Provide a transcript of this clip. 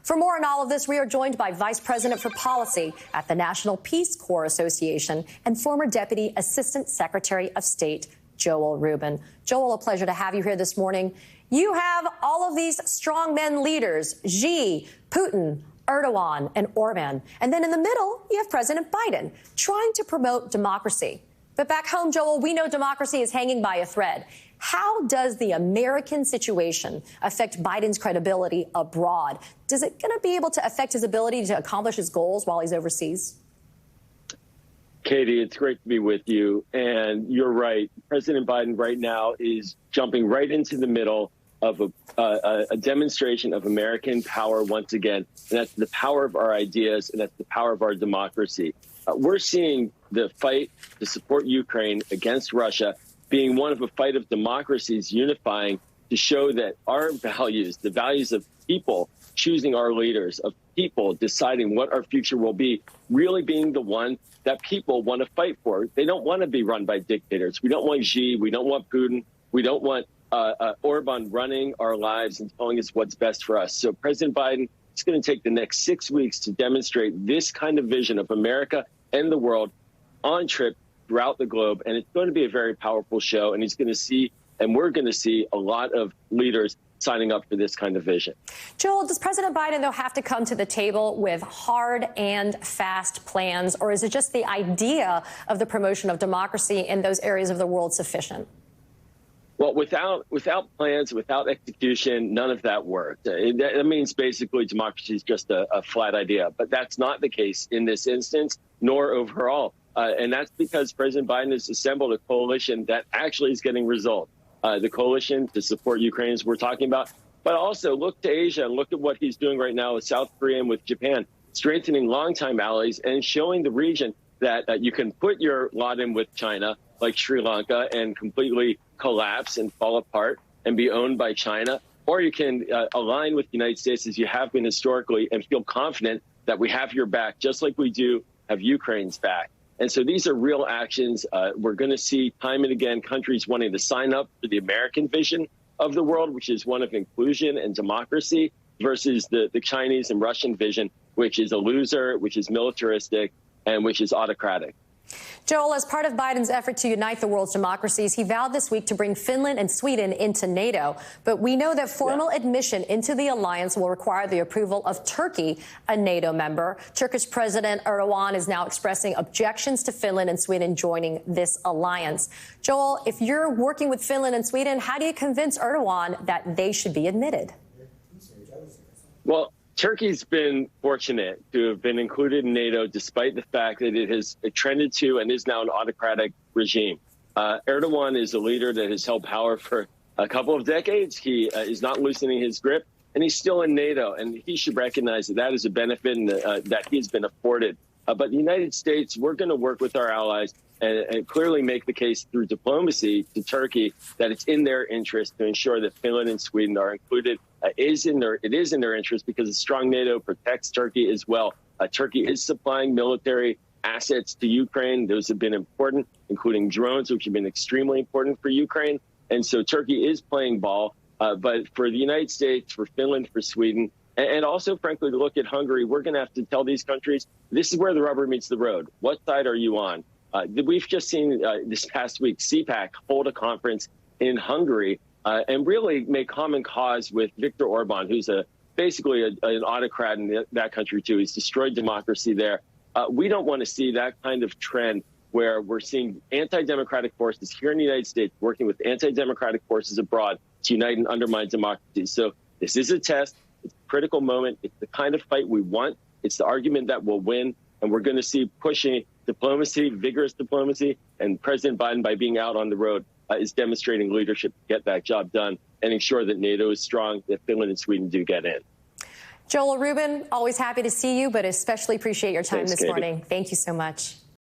For more on all of this, we are joined by Vice President for Policy at the National Peace Corps Association and former Deputy Assistant Secretary of State, Joel Rubin. Joel, a pleasure to have you here this morning. You have all of these strongmen leaders, Xi, Putin, Erdogan, and Orban. And then in the middle, you have President Biden trying to promote democracy. But back home, Joel, we know democracy is hanging by a thread. How does the American situation affect Biden's credibility abroad? Is it going to be able to affect his ability to accomplish his goals while he's overseas? Katie, it's great to be with you. And you're right. President Biden right now is jumping right into the middle of a demonstration of American power once again. And that's the power of our ideas, and that's the power of our democracy. We're seeing the fight to support Ukraine against Russia being one of a fight of democracies unifying to show that our values, the values of people choosing our leaders, of people deciding what our future will be, really being the one that people want to fight for. They don't want to be run by dictators. We don't want Xi. We don't want Putin. We don't want Orban running our lives and telling us what's best for us. So President Biden is going to take the next 6 weeks to demonstrate this kind of vision of America and the world on trip throughout the globe. And it's going to be a very powerful show. And he's going to see, and we're going to see, a lot of leaders signing up for this kind of vision. Joel, does President Biden, though, have to come to the table with hard and fast plans, or is it just the idea of the promotion of democracy in those areas of the world sufficient? Well, without plans, without execution, none of that worked. That means basically democracy is just a flat idea. But that's not the case in this instance, nor overall. And that's because President Biden has assembled a coalition that actually is getting results. The coalition to support Ukraine, as we're talking about, but also look to Asia and look at what he's doing right now with South Korea and with Japan, strengthening longtime allies and showing the region that you can put your lot in with China, like Sri Lanka, and completely collapse and fall apart and be owned by China, or you can align with the United States as you have been historically and feel confident that we have your back, just like we do have Ukraine's back. And so these are real actions. We're going to see time and again countries wanting to sign up for the American vision of the world, which is one of inclusion and democracy, versus the Chinese and Russian vision, which is a loser, which is militaristic, and which is autocratic. Joel, as part of Biden's effort to unite the world's democracies, he vowed this week to bring Finland and Sweden into NATO. But we know that formal admission into the alliance will require the approval of Turkey, a NATO member. Turkish President Erdogan is now expressing objections to Finland and Sweden joining this alliance. Joel, if you're working with Finland and Sweden, how do you convince Erdogan that they should be admitted? Well, Turkey's been fortunate to have been included in NATO, despite the fact that it has trended to and is now an autocratic regime. Erdogan is a leader that has held power for a couple of decades. He is not loosening his grip, and he's still in NATO. And he should recognize that that is a benefit and, that he's been afforded. But the United States, we're going to work with our allies and clearly make the case through diplomacy to Turkey that it's in their interest to ensure that Finland and Sweden are included. It is in their interest because a strong NATO protects Turkey as well. Turkey is supplying military assets to Ukraine. Those have been important, including drones, which have been extremely important for Ukraine. And so Turkey is playing ball. But for the United States, for Finland, for Sweden, and also, frankly, to look at Hungary, we're going to have to tell these countries, this is where the rubber meets the road. What side are you on? We've just seen this past week CPAC hold a conference in Hungary and really make common cause with Viktor Orban, who's basically an autocrat in that country, too. He's destroyed democracy there. We don't want to see that kind of trend where we're seeing anti-democratic forces here in the United States working with anti-democratic forces abroad to unite and undermine democracy. So this is a test. It's a critical moment. It's the kind of fight we want. It's the argument that will win. And we're going to see pushing diplomacy, vigorous diplomacy, and President Biden, by being out on the road, is demonstrating leadership to get that job done and ensure that NATO is strong, that Finland and Sweden do get in. Joel Rubin, always happy to see you, but especially appreciate your time Thanks, this Katie. morning. Thank you so much.